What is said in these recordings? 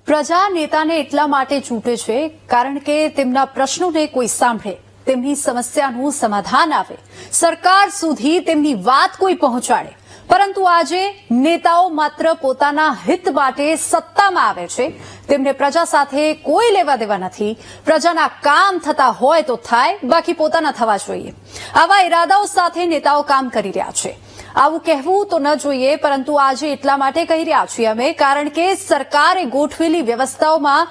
પ્રજા નેતાને એટલા માટે ચૂંટે છે કારણ કે તેમના પ્રશ્નોને કોઈ સાંભળે, તેમની સમસ્યાનું સમાધાન આવે, સરકાર સુધી તેમની વાત કોઈ પહોંચાડે. પરંતુ આજે નેતાઓ માત્ર પોતાના હિત માટે સત્તામાં આવે છે. તેમને પ્રજા સાથે કોઈ લેવા દેવા નથી. પ્રજાના કામ થતા હોય તો થાય, બાકી પોતાના થવા જોઈએ. આવા ઇરાદાઓ સાથે નેતાઓ કામ કરી રહ્યા છે. આવું કહેવું તો ન જોઈએ, પરંતુ આજે એટલા માટે કહી રહ્યા છીએ અમે કારણ કે સરકારે ગોઠવેલી વ્યવસ્થાઓમાં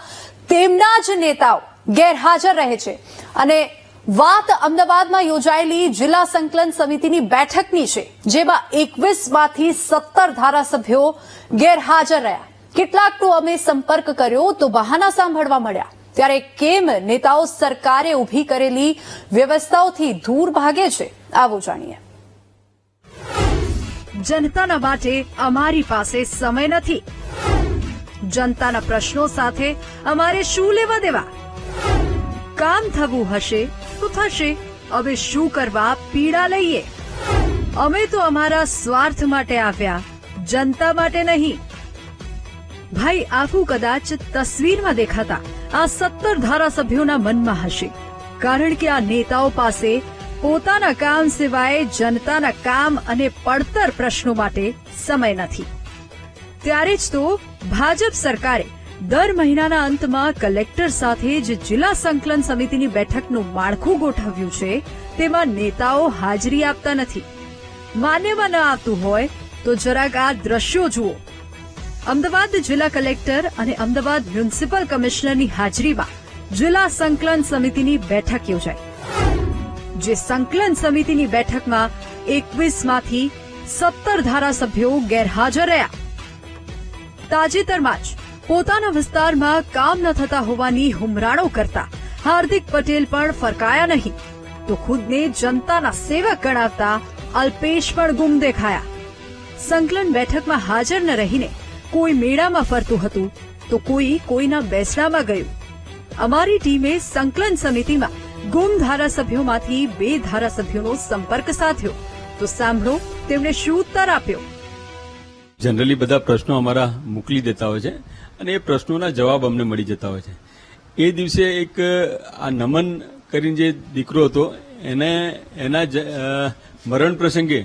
તેમના જ નેતાઓ ગેરહાજર રહે છે. અને વાત અમદાવાદમાં યોજાયેલી જિલ્લા સંકલન સમિતિની બેઠકની છે, જેમાં 21માંથી 17 ધારાસભ્યો ગેરહાજર રહ્યા. કેટલાકનો અમે સંપર્ક કર્યો તો બહાના સાંભળવા મળ્યા. ત્યારે કેમ નેતાઓ સરકારે ઊભી કરેલી વ્યવસ્થાઓથી દૂર ભાગે છે, આવું જાણીએ. જનતાના માટે અમારી પાસે સમય નથી. જનતાના પ્રશ્નો સાથે અમારે શું લેવા દેવા? કામ થવું હશે તો થશે, હવે શું કરવા પીડા લઈએ? અમે તો અમારા સ્વાર્થ માટે આવ્યા, જનતા માટે નહીં. ભાઈ, આવું કદાચ તસવીરમાં દેખાતા આ 17 ધારાસભ્યોના મનમાં હશે, કારણ કે આ નેતાઓ પાસે પોતાના કામ સિવાય જનતાના કામ અને પડતર પ્રશ્નો માટે સમય નથી. ત્યારે જ તો ભાજપ સરકારે દર મહિનાના અંતમાં કલેક્ટર સાથે જ જિલ્લા સંકલન સમિતિની બેઠકનું માળખું ગોઠવ્યું છે. તેમાં નેતાઓ હાજરી આપતા નથી. માન્યમાં ન આવતું હોય તો જરાક આ દ્રશ્યો જુઓ. અમદાવાદ જિલ્લા કલેક્ટર અને અમદાવાદ મ્યુનિસિપલ કમિશનરની હાજરીમાં જિલ્લા સંકલન સમિતિની બેઠક યોજાઈ. જે સંકલન સમિતિની બેઠકમાં 21માંથી 17 ધારાસભ્યો ગેરહાજર રહ્યા. તાજેતરમાં જ પોતાના વિસ્તારમાં કામ ન થતા હોવાની હુમરાણો કરતા હાર્દિક પટેલ પણ ફરકાયા નહીં, તો ખુદને જનતાના સેવક ગણાવતા અલ્પેશ પણ ગુમ દેખાયા. સંકલન બેઠકમાં હાજર ન રહીને કોઈ મેળામાં ફરતું હતું તો કોઈ કોઈના બેસણામાં ગયું. અમારી ટીમે સંકલન સમિતિમાં ગુમ ધારાસભ્યોમાંથી 2 ધારાસભ્યોનો સંપર્ક સાધ્યો, તો સાંભળો તેમણે શું ઉત્તર આપ્યો. જનરલી બધા પ્રશ્નો અમારા મોકલી દેતા હોય છે અને એ પ્રશ્નોના જવાબ અમને મળી જતા હોય છે. એ દિવસે એક આ નમન કરીને જે દીકરો હતો એના મરણ પ્રસંગે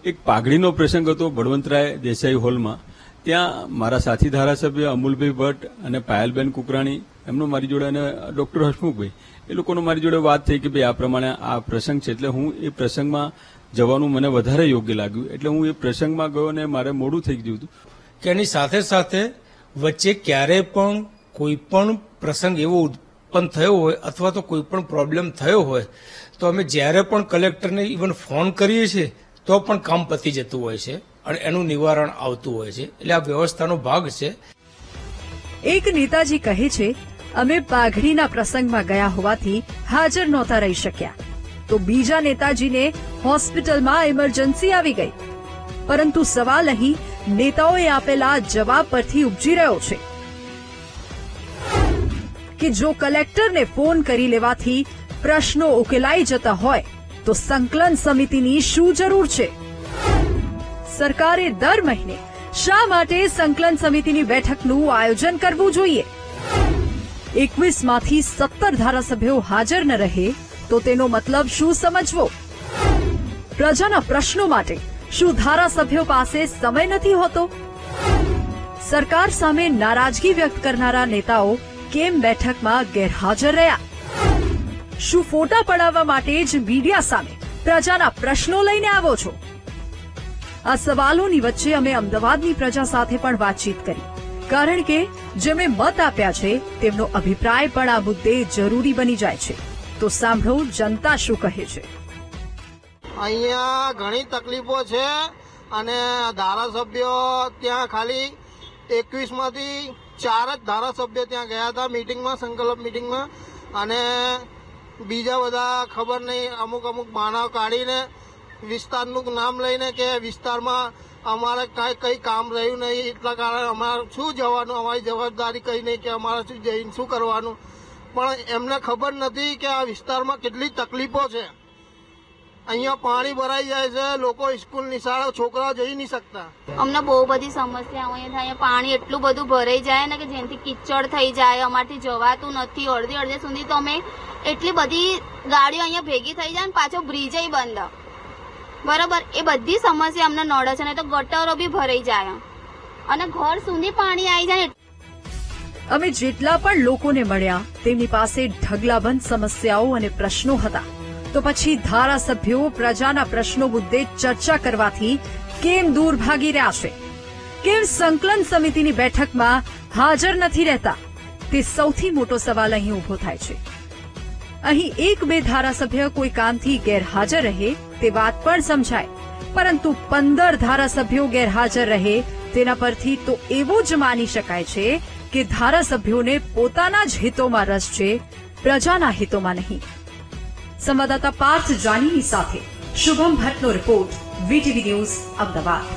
એક પાઘડીનો પ્રસંગ હતો બળવંતરાય દેસાઈ હોલમાં. ત્યાં મારા સાથી ધારાસભ્ય અમૂલભાઈ ભટ્ટ અને પાયલબેન કુકરાણી, એમનો મારી જોડે, અને ડોક્ટર હસમુખભાઈ, એ લોકોનો મારી જોડે વાત થઈ કે ભાઈ આ પ્રમાણે આ પ્રસંગ છે. એટલે હું એ પ્રસંગમાં જવાનું મને વધારે યોગ્ય લાગ્યું, એટલે હું એ પ્રસંગમાં ગયો અને મારે મોડું થઈ ગયું હતું. કે એની સાથે સાથે વચ્ચે ક્યારે પણ કોઈ પણ પ્રસંગ એવો ઉત્પન્ન થયો હોય અથવા તો કોઈ પણ પ્રોબ્લેમ થયો હોય તો અમે જ્યારે પણ કલેક્ટરને ઇવન ફોન કરીએ છીએ તો પણ કામ પતી જતું હોય છે અને એનું નિવારણ આવતું હોય છે. એટલે આ વ્યવસ્થાનો ભાગ છે. એક નેતાજી કહે છે, અમે પાઘડીના પ્રસંગમાં ગયા હોવાથી હાજર નહોતા રહી શક્યા. તો બીજા નેતાજીને હોસ્પિટલમાં ઇમરજન્સી આવી ગઈ. પરંતુ સવાલ અહીં નેતાઓએ આપેલા જવાબ પરથી ઉપજી રહ્યો છે કે જો કલેક્ટરને ફોન કરી લેવાથી પ્રશ્નો ઉકેલાઈ જતા હોય તો સંકલન સમિતિની શું જરૂર છે? સરકારે દર મહિને શા માટે સંકલન સમિતિની બેઠકનું આયોજન કરવું જોઈએ? 21માંથી 17 ધારાસભ્યો હાજર ન રહે તો તેનો મતલબ શું સમજવો? પ્રજાના પ્રશ્નો માટે શું ધારાસભ્યો પાસે સમય નથી હોતો? સરકાર સામે નારાજગી વ્યક્ત કરનારા નેતાઓ કેમ બેઠકમાં ગેરહાજર રહ્યા? શું ફોટા પડાવવા માટે જ મીડિયા સામે પ્રજાના પ્રશ્નો લઈને આવો છો? આ સવાલોની વચ્ચે અમે અમદાવાદની પ્રજા સાથે પણ વાતચીત કરી, કારણ કે જેમણે મત આપ્યા છે તેમનો અભિપ્રાય પણ આ મુદ્દે જરૂરી બની જાય છે. તો સાંભળો જનતા શું કહે છે. અહીંયા ઘણી તકલીફો છે અને ધારાસભ્યો ત્યાં ખાલી 21માંથી 4 જ ધારાસભ્યો ત્યાં ગયા હતા મિટિંગમાં, સંકલ્પ મિટિંગમાં, અને બીજા બધા ખબર નહીં અમુક બહાના કાઢીને વિસ્તારનું નામ લઈને કે વિસ્તારમાં અમારે કઈ કામ રહ્યું નહીં, એટલા કારણે અમારે શું જવાનું, અમારી જવાબદારી કઈ નહીં કે અમારે શું જઈને શું કરવાનું. પણ એમને ખબર નથી કે આ વિસ્તારમાં કેટલી તકલીફો છે. અહીંયા પાણી ભરાઈ જાય છે, લોકો સ્કૂલ નિશાળો છોકરાઓ જઈ નહીં શકતા. અમને બહુ બધી સમસ્યાઓ અહીંયા થાય. પાણી એટલું બધું ભરાઈ જાય ને કે જેનાથી કિચડ થઈ જાય, અમારથી જવાતું નથી. અડધે સુધી તો અમે એટલી બધી ગાડીઓ અહીંયા ભેગી થઈ જાય ને પાછો બ્રિજય બંધ. બરાબર, એ બધી સમસ્યા અમને નડે છે. ને તો ગટરો બી ભરાઈ જાય અને ઘર સુધી પાણી આવી જાય. અમે જેટલા પણ લોકોને મળ્યા તેમની પાસે ઢગલાબંધ સમસ્યાઓ અને પ્રશ્નો હતા. તો પછી ધારાસભ્યો પ્રજાના પ્રશ્નો મુદ્દે ચર્ચા કરવાથી કેમ દૂર ભાગી રહ્યા છે? કેમ સંકલન સમિતિની બેઠકમાં હાજર નથી રહેતા? તે સૌથી મોટો સવાલ અહીં ઉભો થાય છે. અહીં 1-2 ધારાસભ્ય કોઈ કામથી ગેરહાજર રહે તે વાત પણ સમજાય, પરંતુ 15 ધારાસભ્યો ગેરહાજર રહે તેના પરથી તો એવું જ માની શકાય છે કે ધારાસભ્યોને પોતાના જ હિતોમાં રસ છે, પ્રજાના હિતોમાં નહીં. સંવાદદાતા પાર્થ જાનીની સાથે શુભમ ભટ્ટનો રિપોર્ટ, વીટીવી ન્યૂઝ, અમદાવાદ.